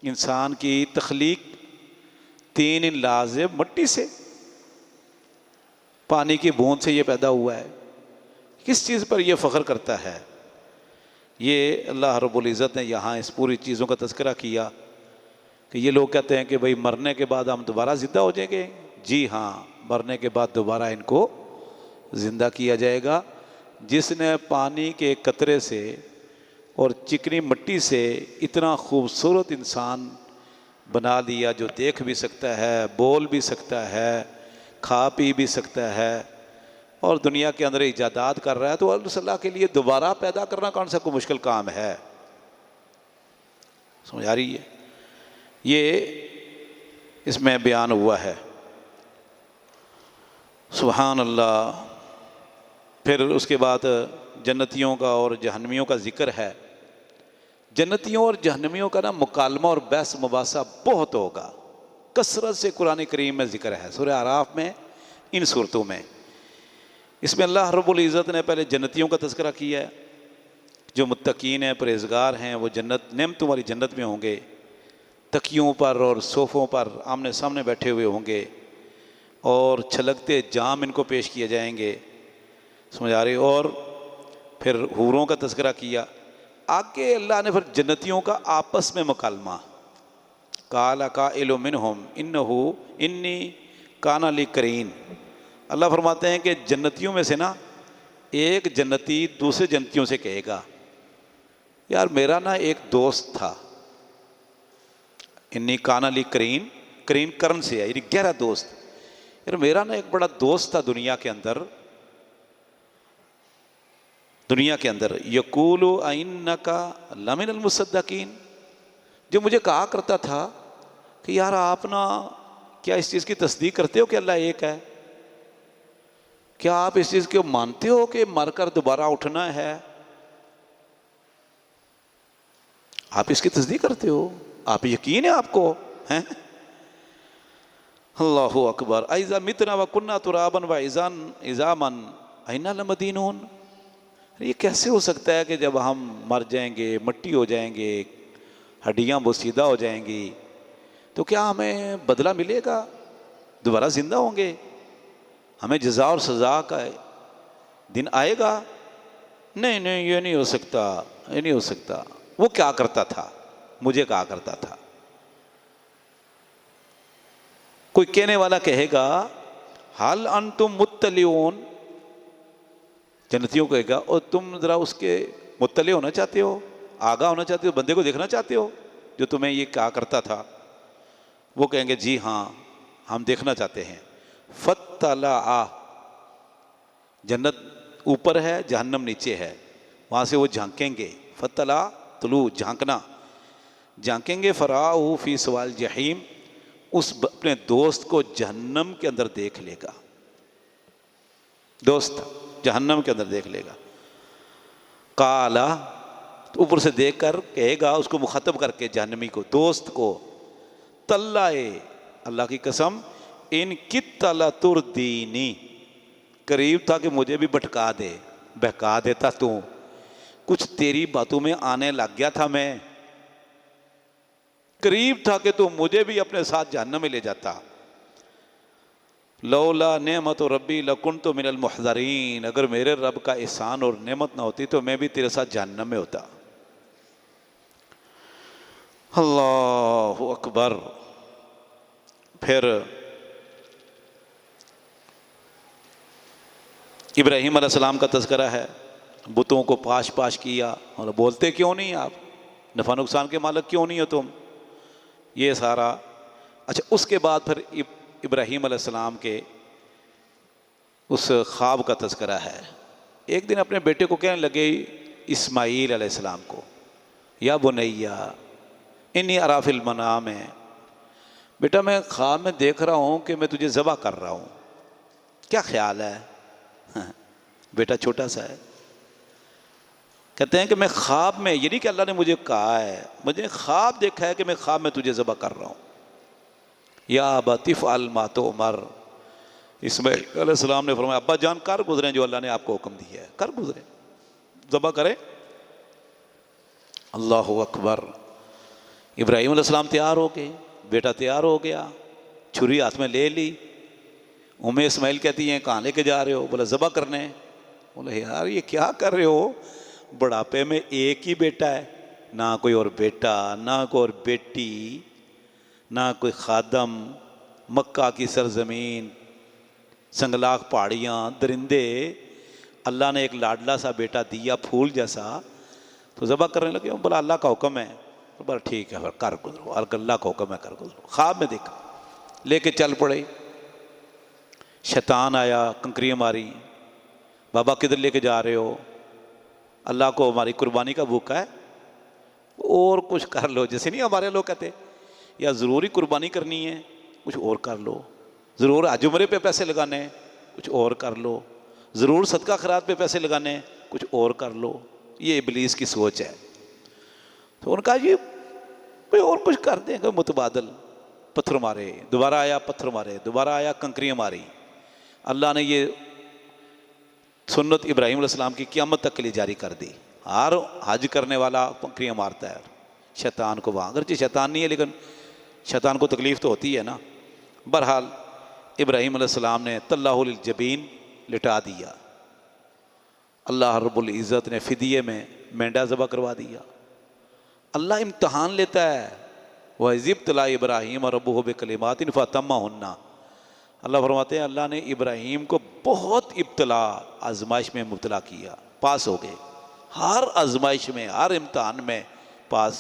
انسان کی تخلیق 3 لازم مٹی سے، پانی کی بوند سے یہ پیدا ہوا ہے۔ کس چیز پر یہ فخر کرتا ہے؟ یہ اللہ رب العزت نے یہاں اس پوری چیزوں کا تذکرہ کیا کہ یہ لوگ کہتے ہیں کہ بھئی مرنے کے بعد ہم دوبارہ زندہ ہو جائیں گے۔ جی ہاں، مرنے کے بعد دوبارہ ان کو زندہ کیا جائے گا۔ جس نے پانی کے قطرے سے اور چکنی مٹی سے اتنا خوبصورت انسان بنا لیا، جو دیکھ بھی سکتا ہے، بول بھی سکتا ہے، کھا پی بھی سکتا ہے، اور دنیا کے اندر ایجادات کر رہا ہے، تو اللہ صلی اللہ کے لیے دوبارہ پیدا کرنا کون سا کوئی مشکل کام ہے؟ سمجھ آ رہی ہے؟ یہ اس میں بیان ہوا ہے۔ سبحان اللہ۔ پھر اس کے بعد جنتیوں کا اور جہنمیوں کا ذکر ہے۔ جنتیوں اور جہنمیوں کا مکالمہ اور بحث مباحثہ بہت ہوگا، کثرت سے قرآن کریم میں ذکر ہے، سورہ اعراف میں، ان صورتوں میں۔ اس میں اللہ رب العزت نے پہلے جنتیوں کا تذکرہ کیا ہے، جو متقین ہیں، پرہیزگار ہیں، وہ جنت، نعمتوں والی جنت میں ہوں گے، تکیوں پر اور صوفوں پر آمنے سامنے بیٹھے ہوئے ہوں گے، اور چھلکتے جام ان کو پیش کیے جائیں گے۔ سمجھ آ رہی؟ اور پھر حوروں کا تذکرہ کیا۔ آگے اللہ نے پھر جنتیوں کا آپس میں مکالمہ، قال قائل منہم انی کان لی قرین۔ اللہ فرماتے ہیں کہ جنتیوں میں سے ایک جنتی دوسرے جنتیوں سے کہے گا، یار میرا ایک دوست تھا، انی کان لی قرین، قرین کرن سے ہے، یعنی گہرا دوست، یار میرا ایک بڑا دوست تھا دنیا کے اندر، یقول ائنک لمن المصدقین، جو مجھے کہا کرتا تھا کہ یار آپ کیا اس چیز کی تصدیق کرتے ہو کہ اللہ ایک ہے؟ کیا آپ اس چیز کو مانتے ہو کہ مر کر دوبارہ اٹھنا ہے؟ آپ اس کی تصدیق کرتے ہو؟ آپ یقین ہے آپ کو؟ ہیں؟ اللہ اکبر۔ اذا متنا وکنا ترابا وعظاما اینا لمدینون۔ یہ کیسے ہو سکتا ہے کہ جب ہم مر جائیں گے، مٹی ہو جائیں گے، ہڈیاں بوسیدہ ہو جائیں گی، تو کیا ہمیں بدلہ ملے گا؟ دوبارہ زندہ ہوں گے؟ ہمیں جزا اور سزا کا دن آئے گا؟ نہیں، یہ نہیں ہو سکتا، یہ نہیں ہو سکتا۔ وہ کیا کرتا تھا؟ مجھے کہا کرتا تھا۔ کوئی کہنے والا کہے گا حل انتم مطلعون، جنتیوں کہے گا اور تم ذرا اس کے مطلع ہونا چاہتے ہو، آگاہ ہونا چاہتے ہو، بندے کو دیکھنا چاہتے ہو جو تمہیں یہ کہا کرتا تھا؟ وہ کہیں گے جی ہاں ہم دیکھنا چاہتے ہیں۔ فطلع، جنت اوپر ہے، جہنم نیچے ہے، وہاں سے وہ جھانکیں گے۔ فطلع، طلوع، جھانکنا، جھانکیں گے۔ فرآہ فی سوال جحیم، اس اپنے دوست کو جہنم کے اندر دیکھ لے گا، دوست جہنم کے اندر دیکھ لے گا۔ قالا، اوپر سے دیکھ کر کہے گا اس کو مخاطب کر کے، جہنمی کو، دوست کو، تاللہ، اللہ کی قسم، ان کت لتردینی، قریب تھا کہ مجھے بھی بھٹکا دے، بہکا دیتا تو، کچھ تیری باتوں میں آنے لگ گیا تھا، میں قریب تھا کہ تو مجھے بھی اپنے ساتھ جہنم میں لے جاتا۔ لولا نعمت ربی لکنت من المحضرین، اگر میرے رب کا احسان اور نعمت نہ ہوتی تو میں بھی تیرے ساتھ جہنم میں ہوتا۔ اللہ اکبر۔ پھر ابراہیم علیہ السلام کا تذکرہ ہے، بتوں کو پاش پاش کیا، اور بولتے کیوں نہیں آپ، نفع نقصان کے مالک کیوں نہیں ہو تم، یہ سارا۔ اچھا، اس کے بعد پھر ابراہیم علیہ السلام کے اس خواب کا تذکرہ ہے۔ ایک دن اپنے بیٹے کو کہنے لگے، اسماعیل علیہ السلام کو، یا بنیا انی اری فی المنام، بیٹا میں خواب میں دیکھ رہا ہوں کہ میں تجھے ذبح کر رہا ہوں، کیا خیال ہے؟ بیٹا چھوٹا سا ہے، کہتے ہیں کہ میں خواب میں، یہ نہیں کہ اللہ نے مجھے کہا ہے، مجھے خواب دیکھا ہے کہ میں خواب میں تجھے ذبح کر رہا ہوں۔ یا ابت افعل ما تؤمر، اسماعیل علیہ السلام نے فرمایا ابا جان کر گزریں جو اللہ نے آپ کو حکم دیا ہے، کر گزریں، ذبح کریں۔ اللہ اکبر۔ ابراہیم علیہ السلام تیار ہو گئے، بیٹا تیار ہو گیا، چھری ہاتھ میں لے لی۔ اسماعیل کہتی ہیں کہاں لے کے جا رہے ہو؟ بولا ذبح کرنے۔ بولے یار یہ کیا کر رہے ہو؟ بڑھاپے میں ایک ہی بیٹا ہے، نہ کوئی اور بیٹا، نہ کوئی اور بیٹی، نہ کوئی خادم، مکہ کی سرزمین، سنگلاخ پہاڑیاں، درندے، اللہ نے ایک لاڈلا سا بیٹا دیا پھول جیسا، تو ذبح کرنے لگے۔ بولا اللہ کا حکم ہے۔ بولا ٹھیک ہے کر گزرو، اللہ کا حکم ہے کر گزرو۔ خواب میں دیکھا، لے کے چل پڑے۔ شیطان آیا، کنکریاں ماری، بابا کدھر لے کے جا رہے ہو؟ اللہ کو ہماری قربانی کا بھوکا ہے، اور کچھ کر لو۔ جیسے نہیں ہمارے لوگ کہتے یا ضروری قربانی کرنی ہے، کچھ اور کر لو، ضرور حج عمرے پہ پیسے لگانے ہیں، کچھ اور کر لو، ضرور صدقہ خیرات پہ پیسے لگانے ہیں، کچھ اور کر لو۔ یہ ابلیس کی سوچ ہے۔ تو ان کا یہ کوئی اور کچھ کر دیں گے، متبادل۔ پتھر مارے، دوبارہ آیا پتھر مارے، دوبارہ آیا کنکریاں ماری۔ اللہ نے یہ سنت ابراہیم علیہ السلام کی قیامت تک کے لیے جاری کر دی۔ ہر حج کرنے والا کنکریاں مارتا ہے شیطان کو وہاں، اگرچہ شیطان نہیں ہے لیکن شیطان کو تکلیف تو ہوتی ہے نا۔ بہرحال ابراہیم علیہ السلام نے طلّہ للجبین لٹا دیا۔ اللہ رب العزت نے فدیے میں مینڈا ذبح کروا دیا۔ اللہ امتحان لیتا ہے۔ وَإِذِ ابْتَلَىٰ إِبْرَاهِيمَ رَبُّهُ بِكَلِمَاتٍ فَأَتَمَّهُنَّ۔ اللہ فرماتے ہیں اللہ نے ابراہیم کو بہت ابتلا، آزمائش میں مبتلا کیا، پاس ہو گئے۔ ہر آزمائش میں، ہر امتحان میں پاس،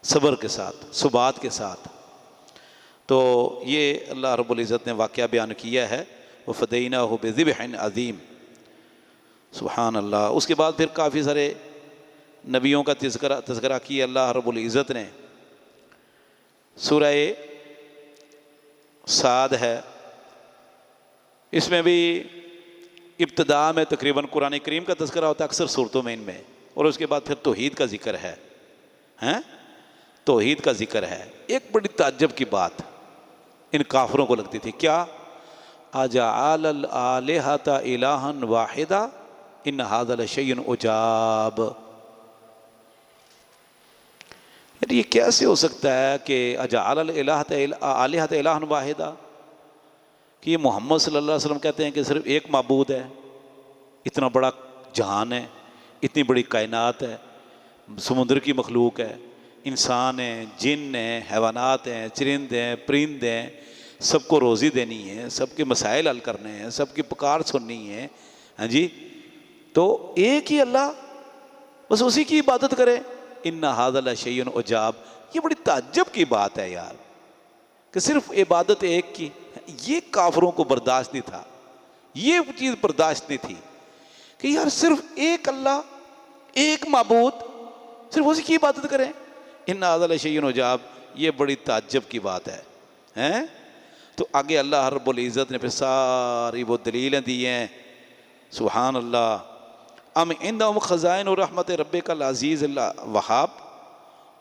صبر کے ساتھ، ثبات کے ساتھ۔ تو یہ اللہ رب العزت نے واقعہ بیان کیا ہے، وَفَدَيْنَاهُ بِذِبْحٍ عَظِيمٍ۔ سبحان اللہ۔ اس کے بعد پھر کافی سارے نبیوں کا تذکرہ کیا اللہ رب العزت نے۔ سورہ صاد ہے، اس میں بھی ابتدا میں تقریباً قرآن کریم کا تذکرہ ہوتا ہے اکثر صورتوں میں ان میں، اور اس کے بعد پھر توحید کا ذکر ہے، توحید کا ذکر ہے۔ ایک بڑی تعجب کی بات ان کافروں کو لگتی تھی، کیا اجعل الآلہۃ الہا واحدا ان ھذا لشیء عجاب۔ یہ کیسے ہو سکتا ہے کہ اجعل الآلہۃ الہا واحدا، کہ یہ محمد صلی اللہ علیہ وسلم کہتے ہیں کہ صرف ایک معبود ہے، اتنا بڑا جہان ہے، اتنی بڑی کائنات ہے، سمندر کی مخلوق ہے، انسان ہیں، جن ہیں، حیوانات ہیں، چرند ہیں، پرند ہیں، سب کو روزی دینی ہے، سب کے مسائل حل کرنے ہیں، سب کی پکار سننی ہے، ہاں جی، تو ایک ہی اللہ، بس اسی کی عبادت کرے۔ ان ھذا لشیء عجاب، یہ بڑی تعجب کی بات ہے یار، کہ صرف عبادت ایک کی۔ یہ کافروں کو برداشت نہیں تھا، یہ چیز برداشت نہیں تھی کہ یار صرف ایک اللہ، ایک معبود، صرف اسی کی عبادت کریں۔ ان ھذا لشیء عجاب، یہ بڑی تعجب کی بات ہے۔ تو آگے اللہ رب العزت نے پھر ساری وہ دلیلیں دی ہیں، سبحان اللہ۔ ام عندہم خزائن رحمت ربک العزیز الوہاب،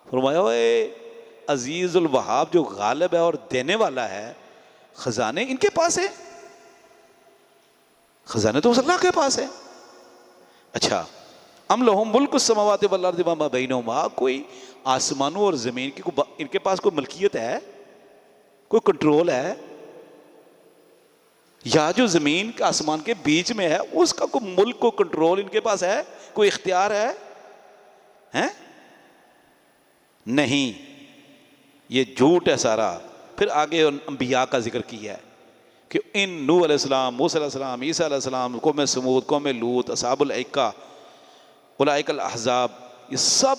فرمایا اے عزیز الوہاب جو غالب ہے اور دینے والا ہے، خزانے ان کے پاس ہے؟ خزانے تو اس اللہ کے پاس ہے۔ اچھا، ام لہم ملک السماوات والارض وما بینہما، کوئی آسمانوں اور زمین کی ان کے پاس کوئی ملکیت ہے، کوئی کنٹرول ہے؟ یا جو زمین کا آسمان کے بیچ میں ہے اس کا کوئی ملک کو کنٹرول ان کے پاس ہے، کوئی اختیار ہے؟ نہیں، یہ جھوٹ ہے سارا۔ پھر آگے انبیاء کا ذکر کیا ہے کہ ان نوح علیہ السلام، موسیٰ علیہ السلام، عیسیٰ علیہ السلام، قوم سمود، قوم لوط، اصحاب الایکہ، اولئک الاحزاب، یہ سب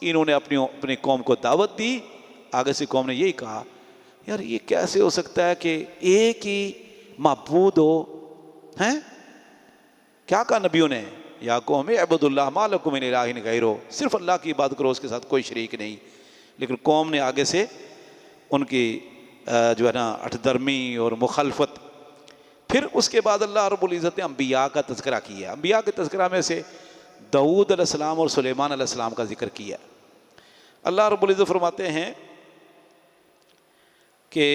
انہوں نے اپنی قوم کو دعوت دی۔ آگے سے قوم نے یہی کہا یار یہ کیسے ہو سکتا ہے کہ ایک ہی معبود ہو، ہیں؟ کیا کہا نبیوں نے؟ یا قوم اعبدوا اللہ ما لکم من الہ غیرہ، صرف اللہ کی عبادت کرو، اس کے ساتھ کوئی شریک نہیں۔ لیکن قوم نے آگے سے ان کی جو ہے نا ہٹ درمی اور مخالفت۔ پھر اس کے بعد اللہ رب العزت نے انبیاء کا تذکرہ کیا۔ انبیاء کے تذکرہ میں سے داؤد علیہ السلام اور سلیمان علیہ السلام کا ذکر کیا۔ اللہ رب العزت فرماتے ہیں کہ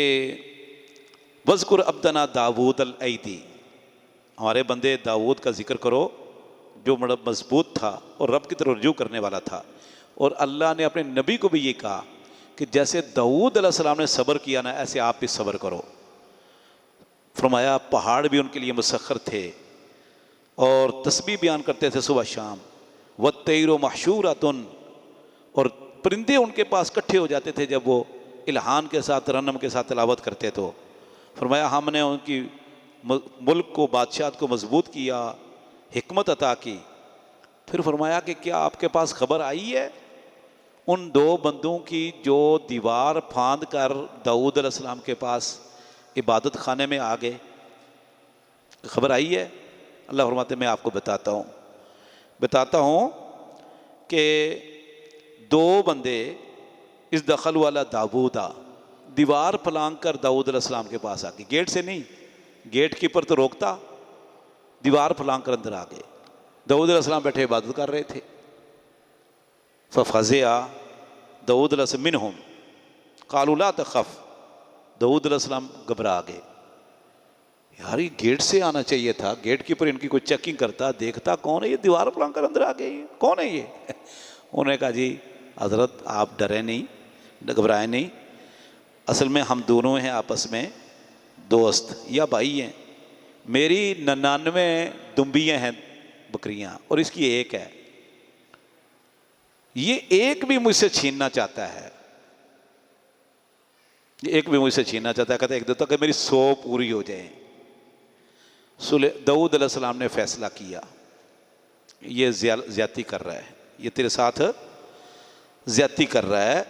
وَاذْكُرْ عَبْدَنَا داؤد الْأَيْدِي، ہمارے بندے داؤد کا ذکر کرو جو بڑا مضبوط تھا اور رب کی طرف رجوع کرنے والا تھا۔ اور اللہ نے اپنے نبی کو بھی یہ کہا کہ جیسے داؤد علیہ السلام نے صبر کیا نا ایسے آپ بھی صبر کرو. فرمایا پہاڑ بھی ان کے لیے مسخر تھے اور تسبیح بیان کرتے تھے صبح شام. وَالطَّيْرُ مَحْشُورَةٌ، اور پرندے ان کے پاس اکٹھے ہو جاتے تھے جب وہ الہان کے ساتھ رنم کے ساتھ تلاوت کرتے. تو فرمایا ہم نے ان کی ملک کو بادشاہت کو مضبوط کیا، حکمت عطا کی. پھر فرمایا کہ کیا آپ کے پاس خبر آئی ہے ان دو بندوں کی جو دیوار پھاند کر داؤد علیہ السلام کے پاس عبادت خانے میں آ گئے؟ خبر آئی ہے؟ اللہ فرماتے میں آپ کو بتاتا ہوں کہ دو بندے اس دخل والا داؤدا دیوار پھلانگ کر داؤد علیہ السلام کے پاس آ گئے. گیٹ سے نہیں، گیٹ کیپر تو روکتا، دیوار پھلانگ کر اندر آ گئے. داؤد علیہ السلام بیٹھے عبادت کر رہے تھے. فَفَزِعَ داؤد علیہ السلام مِنْهُمْ قَالُوا لَا تَخَفْ، داؤد علیہ السلام گھبرا گئے. یار یہ گیٹ سے آنا چاہیے تھا، گیٹ کیپر ان کی کوئی چیکنگ کرتا، دیکھتا کون ہے یہ دیوار پھلانگ کر اندر آ گئے، کون ہے یہ؟ انہوں نے کہا جی حضرت آپ ڈرے نہیں، گھبرائے نہیں، اصل میں ہم دونوں ہیں آپس میں دوست یا بھائی ہیں. میری 99 دمبیاں ہیں بکریاں اور اس کی ایک ہے، یہ ایک بھی مجھ سے چھیننا چاہتا ہے، یہ ایک بھی مجھ سے چھیننا چاہتا ہے. کہتا ہے ایک دو تک کہ میری 100 پوری ہو جائیں. داؤد علیہ السلام نے فیصلہ کیا یہ زیادتی کر رہا ہے، یہ تیرے ساتھ زیادتی کر رہا ہے.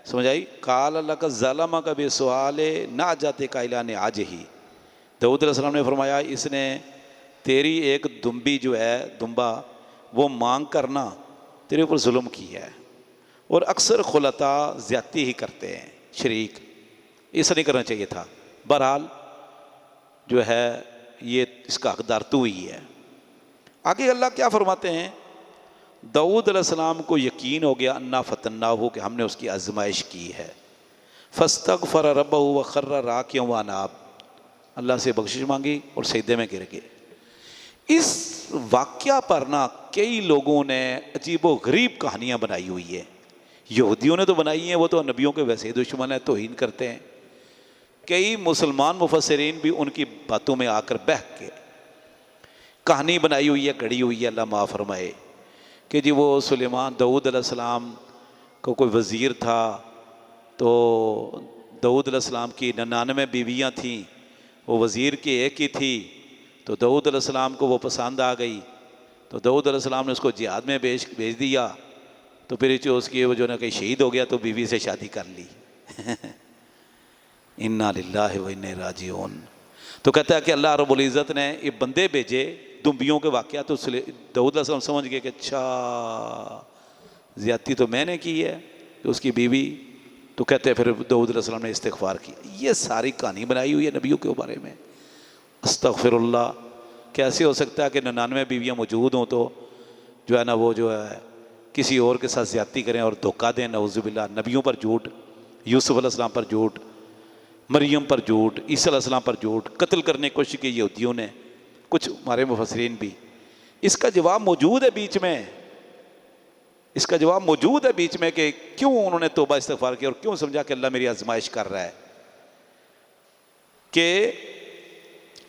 سمجھ آئی؟ قال اللہ کا ظالمہ کا بے سوال نہ جاتے کا اعلان آج ہی. داؤد علیہ السلام نے فرمایا اس نے تیری ایک دمبی جو ہے دمبا وہ مانگ کرنا تیرے اوپر ظلم کی ہے. اور اکثر خلطاء زیادتی ہی کرتے ہیں، شریک، ایسا نہیں کرنا چاہیے تھا. بہرحال جو ہے یہ اس کا حقدار تو ہی ہے. آگے اللہ کیا فرماتے ہیں؟ داؤد علیہ السلام کو یقین ہو گیا انا فتناہ کہ ہم نے اس کی آزمائش کی ہے. فاستغفر ربہ وخر راکعا واناب، اللہ سے بخشش مانگی اور سجدے میں گر گئے. اس واقعہ پر نا کئی لوگوں نے عجیب و غریب کہانیاں بنائی ہوئی ہے. یہودیوں نے تو بنائی ہیں، وہ تو نبیوں کے ویسے ہی دشمن ہیں، توہین کرتے ہیں. کئی مسلمان مفسرین بھی ان کی باتوں میں آ کر بہک کے کہانی بنائی ہوئی ہے، گھڑی ہوئی ہے. اللہ معاف فرمائے کہ جی وہ سلیمان داؤد علیہ السلام کو کوئی وزیر تھا، تو داؤد علیہ السلام کی 99 بیویاں تھیں، وہ وزیر کی ایک ہی تھی، تو داؤد علیہ السلام کو وہ پسند آ گئی، تو داؤد علیہ السلام نے اس کو جہاد میں بھیج دیا. تو پھر اس کی وہ جو نا کہیں شہید ہو گیا تو بیوی سے شادی کر لی. انا للہ و انا راجعون. تو کہتا ہے کہ اللہ رب العزت نے یہ بندے بھیجے دمبیوں کے واقعات، تو داؤد علیہ السلام سمجھ گئے کہ اچھا زیادتی تو میں نے کی ہے، کہ اس کی بیوی. تو کہتے ہیں پھر داؤد علیہ السلام نے استغفار کیا. یہ ساری کہانی بنائی ہوئی ہے نبیوں کے بارے میں. استغفر اللہ. کیسے ہو سکتا ہے کہ 99 بیویاں موجود ہوں تو جو ہے نا وہ جو ہے کسی اور کے ساتھ زیادتی کریں اور دھوکہ دیں؟ نعوذ باللہ. نبیوں پر جھوٹ، یوسف علیہ السلام پر جھوٹ، مریم پر جھوٹ، عیسیٰ علیہ السلام پر جھوٹ، قتل کرنے کی کوشش کی یہودیوں نے، کچھ ہمارے مفسرین بھی. اس کا جواب موجود ہے بیچ میں، اس کا جواب موجود ہے بیچ میں کہ کیوں انہوں نے توبہ استغفار کیا اور کیوں سمجھا کہ اللہ میری آزمائش کر رہا ہے. کہ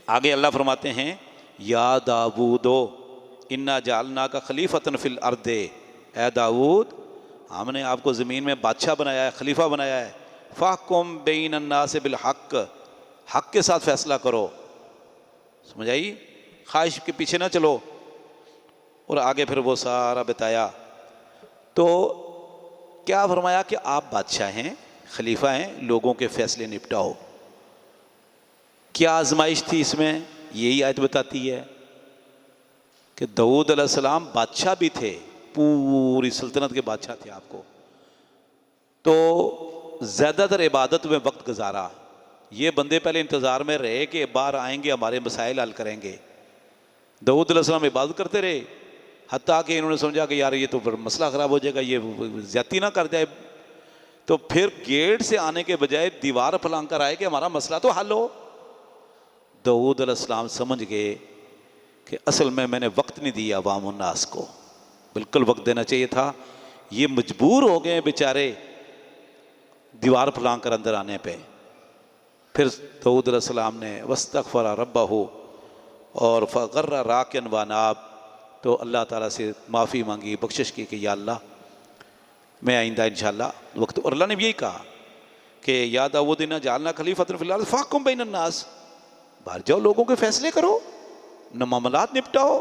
آگے اللہ فرماتے ہیں یا داؤدو انا جعلناک خلیفۃ فی الارض، اے داؤد ہم نے آپ کو زمین میں بادشاہ بنایا ہے، خلیفہ بنایا ہے. فاحکم بین الناس بالحق، حق کے ساتھ فیصلہ کرو. سمجھ آئی؟ خواہش کے پیچھے نہ چلو. اور آگے پھر وہ سارا بتایا. تو کیا فرمایا کہ آپ بادشاہ ہیں، خلیفہ ہیں، لوگوں کے فیصلے نپٹاؤ. کیا آزمائش تھی اس میں؟ یہی آیت بتاتی ہے کہ داؤد علیہ السلام بادشاہ بھی تھے، پوری سلطنت کے بادشاہ تھے آپ کو، تو زیادہ تر عبادت میں وقت گزارا. یہ بندے پہلے انتظار میں رہے کہ باہر آئیں گے ہمارے مسائل حل کریں گے. داؤد علیہ السلام عبادت کرتے رہے، حتیٰ کہ انہوں نے سمجھا کہ یار یہ تو مسئلہ خراب ہو جائے گا، یہ زیادتی نہ کر جائے. تو پھر گیٹ سے آنے کے بجائے دیوار پھلانگ کر آئے کہ ہمارا مسئلہ تو حل ہو. داؤد علیہ السلام سمجھ گئے کہ اصل میں نے وقت نہیں دیا عوام الناس کو، بالکل وقت دینا چاہیے تھا. یہ مجبور ہو گئے بیچارے دیوار پھلانگ کر اندر آنے پہ۔ پھر داؤد علیہ السلام نے واستغفر ربہ اور فغر راکن واناب، تو اللہ تعالیٰ سے معافی مانگی، بخشش کی کہ یا اللہ میں آئندہ انشاءاللہ وقت، اور اللہ نے بھی یہی کہا کہ یا داؤد انا جعلنا خلیفۃ فی الارض فاحکم بین الناس، باہر جاؤ لوگوں کے فیصلے کرو، معاملات نپٹاؤ۔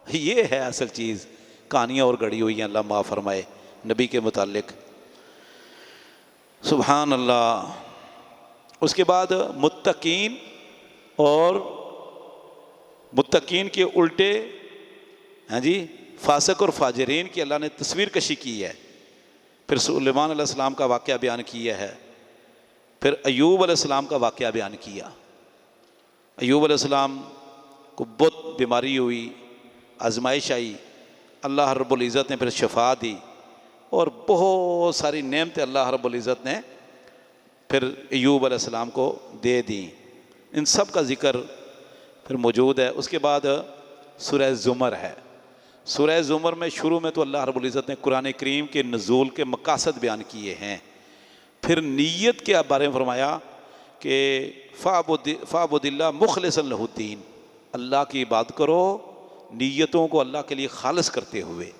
یہ ہے اصل چیز، کہانیاں اور گڑی ہوئی ہیں، اللہ معاف فرمائے نبی کے متعلق۔ سبحان اللہ۔ اس کے بعد متقین اور متقین کے الٹے، ہاں جی، فاسق اور فاجرین کی اللہ نے تصویر کشی کی ہے۔ پھر سلیمان علیہ السلام کا واقعہ بیان کیا ہے، پھر ایوب علیہ السلام کا واقعہ بیان کیا۔ ایوب علیہ السلام کو بہت بیماری ہوئی، آزمائش آئی، اللہ رب العزت نے پھر شفا دی، اور بہت ساری نعمتیں اللہ رب العزت نے پھر ایوب علیہ السلام کو دے دیں۔ ان سب کا ذکر پھر موجود ہے۔ اس کے بعد سورہ زمر ہے۔ سورہ زمر میں شروع میں تو اللہ رب العزت نے قرآن کریم کے نزول کے مقاصد بیان کیے ہیں، پھر نیت کے بارے میں فرمایا کہ فاعبد اللہ مخلصا لہ الدین، اللہ کی عبادت کرو نیتوں کو اللہ کے لیے خالص کرتے ہوئے،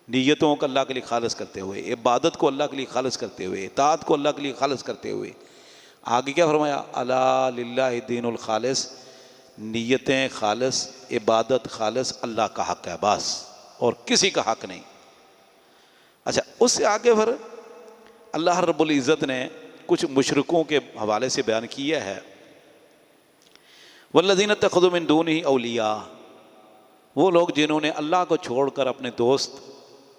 نیتوں کو اللہ کے لیے خالص کرتے ہوئے، عبادت کو اللہ کے لیے خالص کرتے ہوئے، اطاعت کو اللہ کے لیے خالص کرتے ہوئے۔ آگے کیا فرمایا؟ الا للہ الدین الخالص، نیتیں خالص، عبادت خالص، اللہ کا حق ہے بس، اور کسی کا حق نہیں۔ اچھا، اس سے آگے پھر اللہ رب العزت نے کچھ مشرکوں کے حوالے سے بیان کیا ہے، والذین اتخذوا من دونہ اولیاء، وہ لوگ جنہوں نے اللہ کو چھوڑ کر اپنے دوست،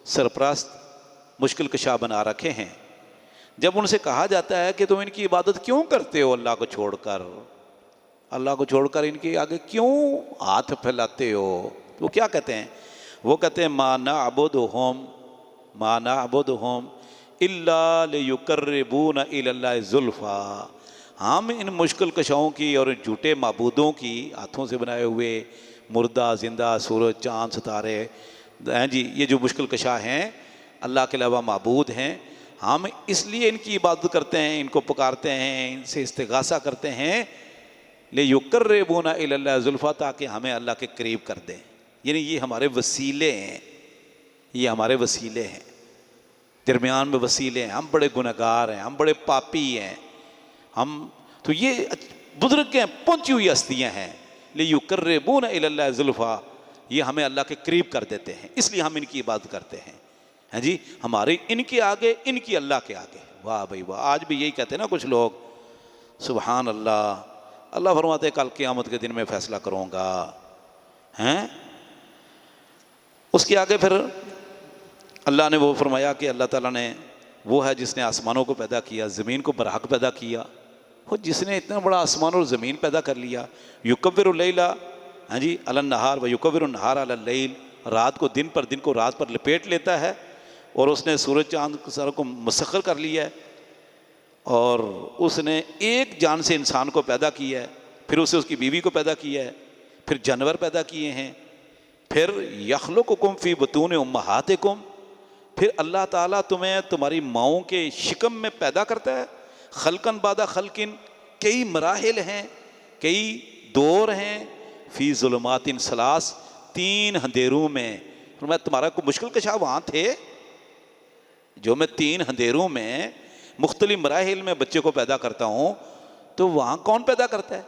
سرپرست، مشکل کشا بنا رکھے ہیں۔ جب ان سے کہا جاتا ہے کہ تم ان کی عبادت کیوں کرتے ہو، اللہ کو چھوڑ کر، اللہ کو چھوڑ کر ان کے آگے کیوں ہاتھ پھیلاتے ہو، تو وہ کیا کہتے ہیں؟ وہ کہتے ہیں ما نعبدہم الا لیقربونا الی اللہ زلفا، ہم ان مشکل کشاؤں کی اور جھوٹے معبودوں کی، ہاتھوں سے بنائے ہوئے مردہ، زندہ، سورج، چاند، ستارے، ہیں جی، یہ جو مشکل کشا ہیں اللہ کے علاوہ معبود ہیں، ہم اس لیے ان کی عبادت کرتے ہیں، ان کو پکارتے ہیں، ان سے استغاثہ کرتے ہیں، لیقربونا الی اللہ زلفا، تاکہ ہمیں اللہ کے قریب کر دیں، یعنی یہ ہمارے وسیلے ہیں، یہ ہمارے وسیلے ہیں، درمیان میں وسیلے ہیں، ہم بڑے گنہگار ہیں، ہم بڑے پاپی ہیں، ہم تو یہ بزرگ ہیں، پہنچی ہوئی ہستیاں ہیں، لیقربونا الی اللہ زلفا، یہ ہمیں اللہ کے قریب کر دیتے ہیں، اس لیے ہم ان کی عبادت کرتے ہیں، ہیں جی، ہمارے ان کے آگے، ان کی اللہ کے آگے۔ واہ بھائی واہ، آج بھی یہی کہتے ہیں نا کچھ لوگ، سبحان اللہ۔ اللہ فرماتے ہیں کل قیامت کے دن میں فیصلہ کروں گا، ہیں۔ اس کے آگے پھر اللہ نے وہ فرمایا کہ اللہ تعالیٰ نے وہ ہے جس نے آسمانوں کو پیدا کیا، زمین کو برحق پیدا کیا، وہ جس نے اتنا بڑا آسمان اور زمین پیدا کر لیا، یکبر اللیل، ہاں جی، علی النہار و یکبر النہار علی اللیل، رات کو دن پر، دن کو رات پر لپیٹ لیتا ہے، اور اس نے سورج چاند ساروں کو مسخر کر لیا ہے، اور اس نے ایک جان سے انسان کو پیدا کیا ہے، پھر اسے اس کی بیوی کو پیدا کیا ہے، پھر جانور پیدا کیے ہیں، پھر یخلقکم فی بطون امہاتکم، پھر اللہ تعالیٰ تمہیں تمہاری ماؤں کے شکم میں پیدا کرتا ہے، خلقن بعد خلقن، کئی مراحل ہیں، کئی دور ہیں، فی ظلمات ثلاث، 3 اندھیروں میں۔ میں تمہارا کوئی مشکل کشا وہاں تھے جو میں 3 اندھیروں میں مختلف مراحل میں بچے کو پیدا کرتا ہوں، تو وہاں کون پیدا کرتا ہے؟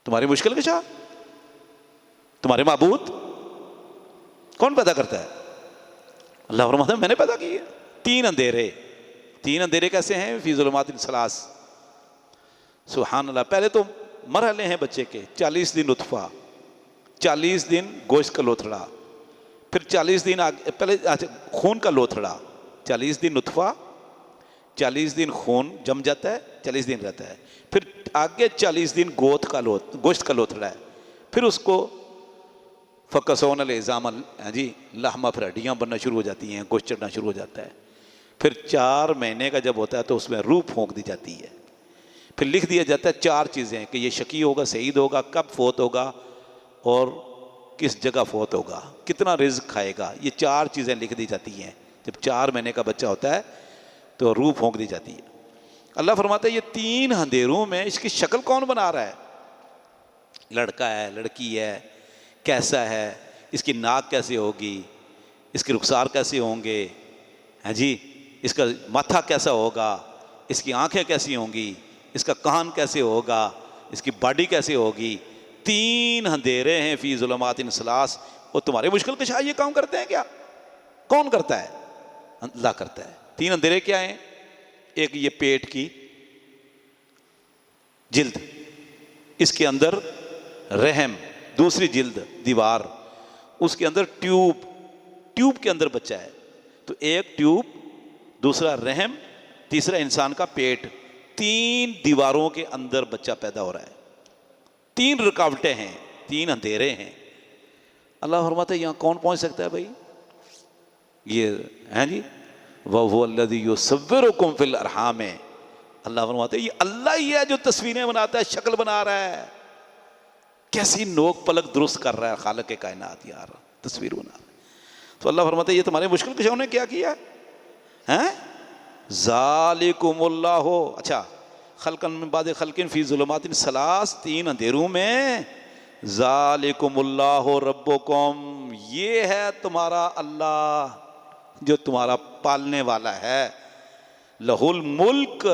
تمہاری مشکل کشا، تمہارے معبود کون پیدا کرتا ہے؟ اللہ فرماتا ہے میں نے پیدا کی ہے۔ 3 اندھیرے، 3 اندھیرے کیسے ہیں؟ فی ظلمات ثلاث، سبحان اللہ۔ پہلے تو مرحلے ہیں بچے کے، 40 دن نطفہ، 40 دن گوشت کا لوتھڑا، پھر 40 دن پہلے خون کا لوتھڑا، 40 دن نطفہ، 40 دن خون جم جاتا ہے، 40 دن رہتا ہے، پھر آگے 40 دن گوشت کا لوتھڑا ہے، پھر اس کو فکسون العظام، جی، لحمہ، پھر ہڈیاں بننا شروع ہو جاتی ہیں، گوشت چڑھنا شروع ہو جاتا ہے، پھر 4 مہینے کا جب ہوتا ہے تو اس میں روح پھونک دی جاتی ہے، پھر لکھ دیا جاتا ہے 4 چیزیں کہ یہ شقی ہوگا، سعید ہوگا، کب فوت ہوگا، اور کس جگہ فوت ہوگا، کتنا رزق کھائے گا، یہ 4 چیزیں لکھ دی جاتی ہیں۔ جب 4 مہینے کا بچہ ہوتا ہے تو روح پھونک دی جاتی ہے۔ اللہ فرماتا ہے یہ 3 اندھیروں میں اس کی شکل کون بنا رہا ہے؟ لڑکا ہے، لڑکی ہے، کیسا ہے، اس کی ناک کیسے ہوگی، اس کے رخسار کیسے ہوں گے، ہاں جی، اس کا ماتھا کیسا ہوگا، اس کی آنکھیں کیسی ہوں گی، اس کا کان کیسے ہوگا، اس کی باڈی کیسے ہوگی۔ 3 اندھیرے ہیں فی ظلمات ثلاث۔ وہ تمہارے مشکل کشا یہ کام کرتے ہیں کیا؟ کون کرتا ہے؟ اللہ کرتا ہے۔ 3 اندھیرے کیا ہیں؟ ایک یہ پیٹ کی جلد، اس کے اندر رحم، دوسری جلد دیوار، اس کے اندر ٹیوب کے اندر بچہ ہے، تو ایک ٹیوب، دوسرا رحم، تیسرا انسان کا پیٹ، 3 دیواروں کے اندر بچہ پیدا ہو رہا ہے۔ 3 رکاوٹیں ہیں، 3 اندھیرے ہیں۔ اللہ فرماتا ہے یہاں کون پہنچ سکتا ہے بھائی؟ یہ ہیں جی، وَهُوَ الَّذِي يُصَوِّرُكُمْ فِي الْأَرْحَامِ۔ اللہ فرماتا ہے یہ اللہ ہی ہے جو تصویریں بناتا ہے، شکل بنا رہا ہے۔ کیسی نوک پلک درست کر رہا ہے خالق کائنات یار، تصویر بنا رہا ہے۔ تو اللہ فرماتا ہے یہ تمہارے مشکل کشاؤں نے کیا کیا ہے؟ ذالکم اللہ، اچھا، خلقا من بعد خلق فی ظلمات ثلاث، 3 اندھیروں میں، ذالکم اللہ ربکم، یہ ہے تمہارا اللہ جو تمہارا پالنے والا ہے۔ لہ الملک،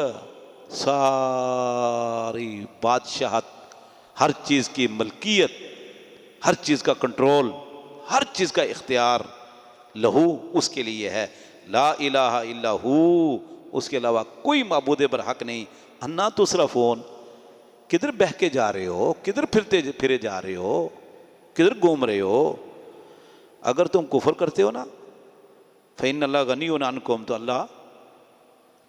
ساری بادشاہت، ہر چیز کی ملکیت، ہر چیز کا کنٹرول، ہر چیز کا اختیار لہو، اس کے لیے ہے۔ لا الہ الا ہو، اس کے علاوہ کوئی معبود برحق نہیں۔ انا تصرفون، کدھر بہہ کے جا رہے ہو، کدھر پھرے جا رہے ہو، کدھر گھوم رہے ہو؟ اگر تم کفر کرتے ہو نا، فإن اللہ غنی عنکم، تو اللہ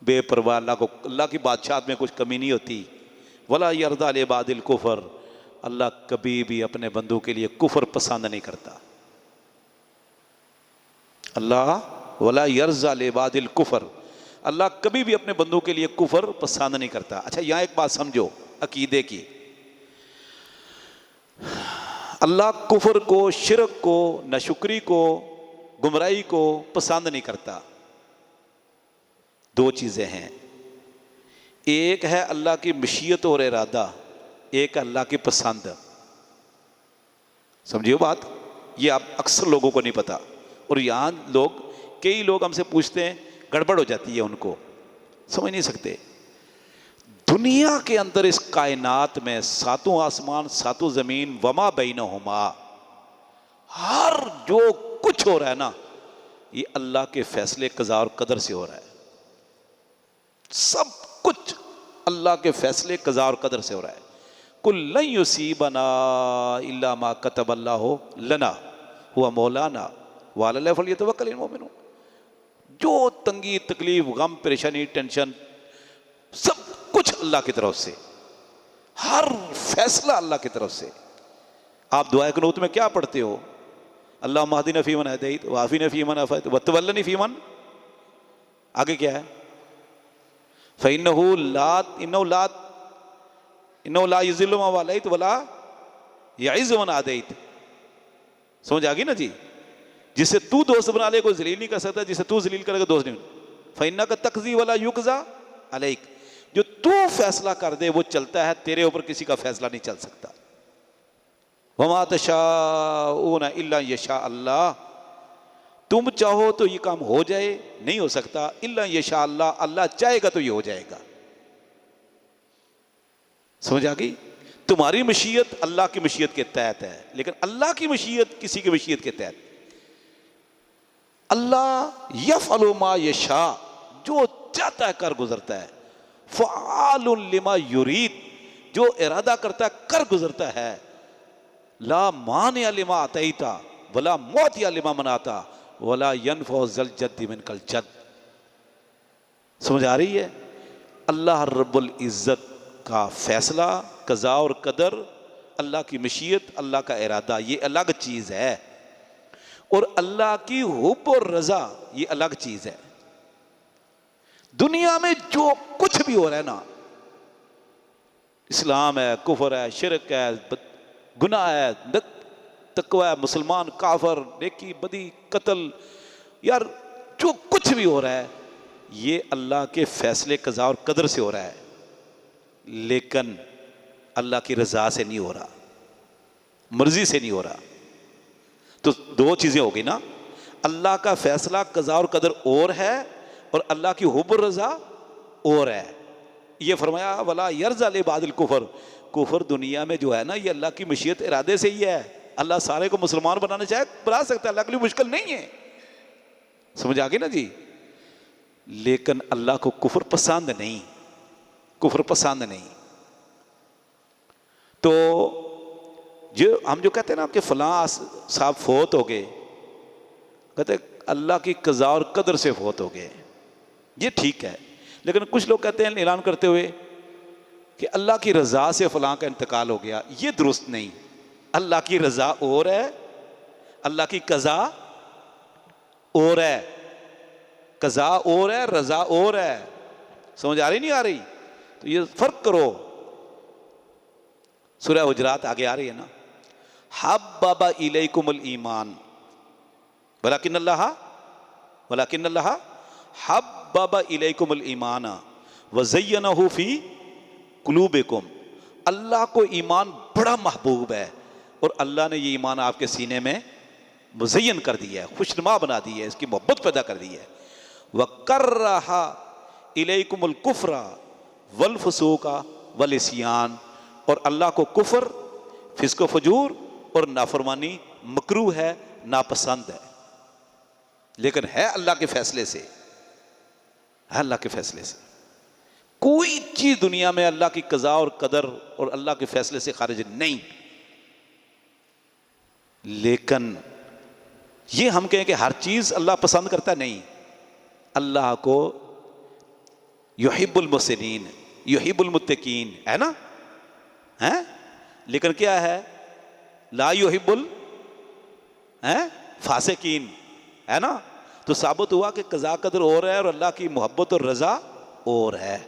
بے پرواہ، اللہ کی بادشاہت میں کچھ کمی نہیں ہوتی۔ ولا یرضی لعباد الکفر، اللہ کبھی بھی اپنے بندوں کے لیے کفر پسند نہیں کرتا۔ اللہ ولا یرضی لعباد الکفر، اللہ کبھی بھی اپنے بندوں کے لیے کفر پسند نہیں کرتا۔ اچھا یہاں ایک بات سمجھو عقیدے کی، اللہ کفر کو، شرک کو، ناشکری کو، گمراہی کو پسند نہیں کرتا۔ 2 چیزیں ہیں، ایک ہے اللہ کی مشیت اور ارادہ، ایک اللہ کی پسند۔ سمجھیو بات، یہ آپ اکثر لوگوں کو نہیں پتا، اور یہاں کئی لوگ ہم سے پوچھتے ہیں، گڑبڑ ہو جاتی ہے ان کو، سمجھ نہیں سکتے۔ دنیا کے اندر اس کائنات میں 7 آسمان 7 زمین وما بینہما، ہر جو کچھ ہو رہا ہے نا، یہ اللہ کے فیصلے قضاء اور قدر سے ہو رہا ہے۔ سب کچھ اللہ کے فیصلے قضاء اور قدر سے ہو رہا ہے۔ قُل لَن يُصِيبَنَا إِلَّا مَا كَتَبَ اللَّهُ لَنَا هُوَ مَوْلَانَا وَعَلَى اللَّهِ فَلْيَتَوَكَّلِ الْمُؤْمِنُونَ۔ جو تنگی، تکلیف، غم، پریشانی، ٹینشن، سب کچھ اللہ کی طرف سے، ہر فیصلہ اللہ کی طرف سے۔ آپ دعائے قنوت میں کیا پڑھتے ہو؟ اللہم اہدنا فیمن ہدیت وعافنا فیمن عافیت وتولنی فیمن، آگے کیا ہے؟ فإنہ لا یذل من والیت ولا یعز من عادیت۔ سمجھ آ گئی نا جی؟ جسے تو دوست بنا لے کوئی ذلیل نہیں کر سکتا، جسے تو ذلیل کرے گا دوست نہیں۔ فإنک تقضی ولا یقضی علیک، جو تو فیصلہ کر دے وہ چلتا ہے، تیرے اوپر کسی کا فیصلہ نہیں چل سکتا۔ وما تشاءون الا یشاء اللہ، تم چاہو تو یہ کام ہو جائے، نہیں ہو سکتا، الا یشاء اللہ، اللہ چاہے گا تو یہ ہو جائے گا۔ سمجھ آ گئی؟ تمہاری مشیت اللہ کی مشیت کے تحت ہے، لیکن اللہ کی مشیت کسی کی مشیت کے تحت۔ اللہ یفعل ما یشاء، جو چاہتا ہے کر گزرتا ہے۔ فعال لما یرید، جو ارادہ کرتا ہے کر گزرتا ہے۔ لا مانع لما اعطیت ولا معطی لما منعت ولا ينفع ذا الجد منک الجد۔ سمجھ آ رہی ہے؟ اللہ رب العزت کا فیصلہ، قضاء اور قدر، اللہ کی مشیت، اللہ کا ارادہ، یہ الگ چیز ہے، اور اللہ کی حب اور رضا یہ الگ چیز ہے۔ دنیا میں جو کچھ بھی ہو رہا ہے نا، اسلام ہے، کفر ہے، شرک ہے، گناہ ہے، تقوی ہے، مسلمان کافر، نیکی بدی قتل، یار جو کچھ بھی ہو رہا ہے یہ اللہ کے فیصلے قضاء اور قدر سے ہو رہا ہے، لیکن اللہ کی رضا سے نہیں ہو رہا، مرضی سے نہیں ہو رہا۔ تو دو چیزیں ہو گئی نا، اللہ کا فیصلہ قضاء اور قدر اور ہے، اور اللہ کی حب الرضا اور ہے۔ یہ فرمایا ولا یرضى لبعض الکفر، کفر دنیا میں جو ہے نا یہ اللہ کی مشیت ارادے سے ہی ہے۔ اللہ سارے کو مسلمان بنانا چاہے بنا سکتا ہے، اللہ کے لیے مشکل نہیں ہے، سمجھ آگے نا جی۔ لیکن اللہ کو کفر پسند نہیں، کفر پسند نہیں۔ تو جو ہم جو کہتے ہیں نا کہ فلاں صاحب فوت ہو گئے، کہتے ہیں اللہ کی قضاء اور قدر سے فوت ہو گئے، یہ ٹھیک ہے، لیکن کچھ لوگ کہتے ہیں اعلان کرتے ہوئے کہ اللہ کی رضا سے فلاں کا انتقال ہو گیا، یہ درست نہیں۔ اللہ کی رضا اور ہے، اللہ کی قضاء اور ہے، قضاء اور ہے، رضا اور ہے، سمجھ آ رہی نہیں آ رہی؟ تو یہ فرق کرو۔ سورہ حجرات آگے آ رہی ہے نا، حبب الیکم الایمان ولکن اللہ حبب الیکم الایمان وزینہ فی قلوبکم، اللہ کو ایمان بڑا محبوب ہے، اور اللہ نے یہ ایمان آپ کے سینے میں مزین کر دیا ہے، خوشنما بنا دی ہے، اس کی محبت پیدا کر دی ہے۔ وَكَرَّهَ إِلَيْكُمُ الْكُفْرَ وَالْفُسُوقَ وَالْعِصْيَانَ، اور اللہ کو کفر، فسق و فجور اور نافرمانی مکروہ ہے، ناپسند ہے، لیکن ہے اللہ کے فیصلے سے، ہے اللہ کے فیصلے سے۔ کوئی چیز دنیا میں اللہ کی قضاء اور قدر اور اللہ کے فیصلے سے خارج نہیں۔ لیکن یہ ہم کہیں کہ ہر چیز اللہ پسند کرتا نہیں، اللہ کو یحب المحسنین، یحب المتقین، ہے نا، ہے، لیکن کیا ہے، لا یحب الفاسقین، ہے نا۔ تو ثابت ہوا کہ قضاء قدر اور ہے اور اللہ کی محبت اور رضا اور ہے۔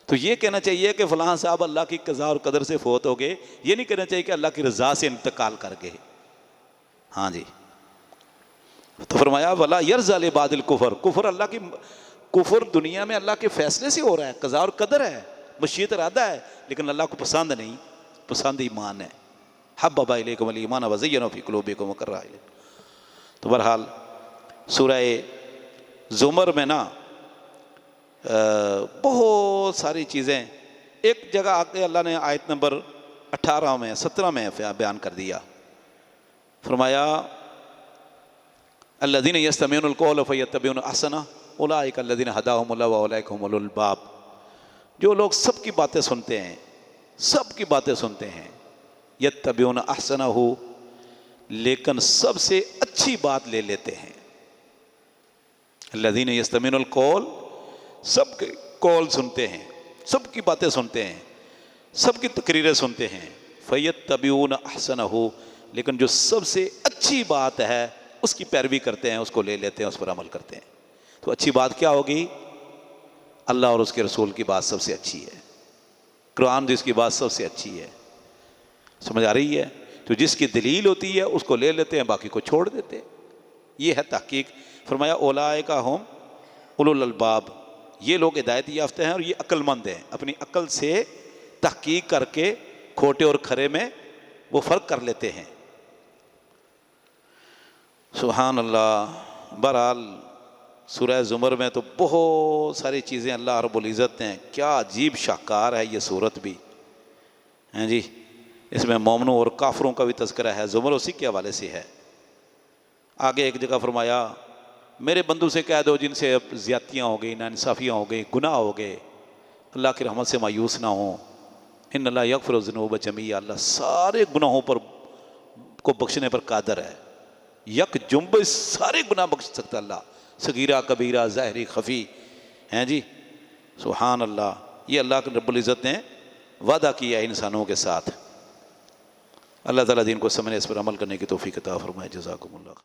تو یہ کہنا چاہیے کہ فلاں صاحب اللہ کی قضاء اور قدر سے فوت ہو گئے، یہ نہیں کہنا چاہیے کہ اللہ کی رضا سے انتقال کر گئے۔ ہاں جی، تو فرمایا ولا یرضى لبعض الکفر، کفر اللہ کی، کفر دنیا میں اللہ کے فیصلے سے ہو رہا ہے، قضاء اور قدر ہے، مشیت ارادہ ہے، لیکن اللہ کو پسند نہیں، پسند ایمان ہے۔ حبب الیکم الایمان وزینہ فی قلوبکم وکرہ الیکم۔ تو بہرحال سورہ زمر میں نا بہت ساری چیزیں، ایک جگہ آ کے اللہ نے آیت نمبر 18 میں 17 میں بیان کر دیا، فرمایا الذین یستمعون القول فیتبعون احسنہ اولئک الذین ہداہم اللہ واولئک هم اولو الالباب، جو لوگ سب کی باتیں سنتے ہیں، سب کی باتیں سنتے ہیں، یتبعون احسنہ، لیکن سب سے اچھی بات لے لیتے ہیں۔ الذین یستمعون القول، سب کے قول سنتے ہیں، سب کی باتیں سنتے ہیں، سب کی تقریریں سنتے ہیں، فیتبعون احسنہ، لیکن جو سب سے اچھی بات ہے اس کی پیروی کرتے ہیں، اس کو لے لیتے ہیں، اس پر عمل کرتے ہیں۔ تو اچھی بات کیا ہوگی؟ اللہ اور اس کے رسول کی بات سب سے اچھی ہے، قرآن جس کی بات سب سے اچھی ہے، سمجھ آ رہی ہے؟ تو جس کی دلیل ہوتی ہے اس کو لے لیتے ہیں، باقی کو چھوڑ دیتے ہیں۔ یہ ہے تحقیق۔ فرمایا اولئک ہم اولو الالباب، یہ لوگ ہدایت یافتہ ہیں اور یہ عقل مند ہیں، اپنی عقل سے تحقیق کر کے کھوٹے اور کھرے میں وہ فرق کر لیتے ہیں۔ سبحان اللہ۔ بہرحال سورہ زمر میں تو بہت ساری چیزیں اللہ رب العزت نے، کیا عجیب شاہکار ہے یہ صورت بھی، ہیں جی۔ اس میں مومنوں اور کافروں کا بھی تذکرہ ہے، زمر اسی کے حوالے سے ہے۔ آگے ایک جگہ فرمایا میرے بندوں سے کہہ دو جن سے اب زیادتیاں ہو گئی، ناانصافیاں ہو گئی، گناہ ہو گئے، اللہ کی رحمت سے مایوس نہ ہوں۔ ان اللہ یغفر الذنوب جمیعا، اللہ سارے گناہوں پر کو بخشنے پر قادر ہے، یک جنب سارے گناہ بخش سکتا اللہ، صغیرہ کبیرہ ظاہری خفی، ہیں جی۔ سبحان اللہ، یہ اللہ کے رب العزت نے وعدہ کیا ہے انسانوں کے ساتھ۔ اللہ تعالیٰ دین کو سمجھنے، اس پر عمل کرنے کی توفیق عطا فرمائے۔ جزاکم اللہ۔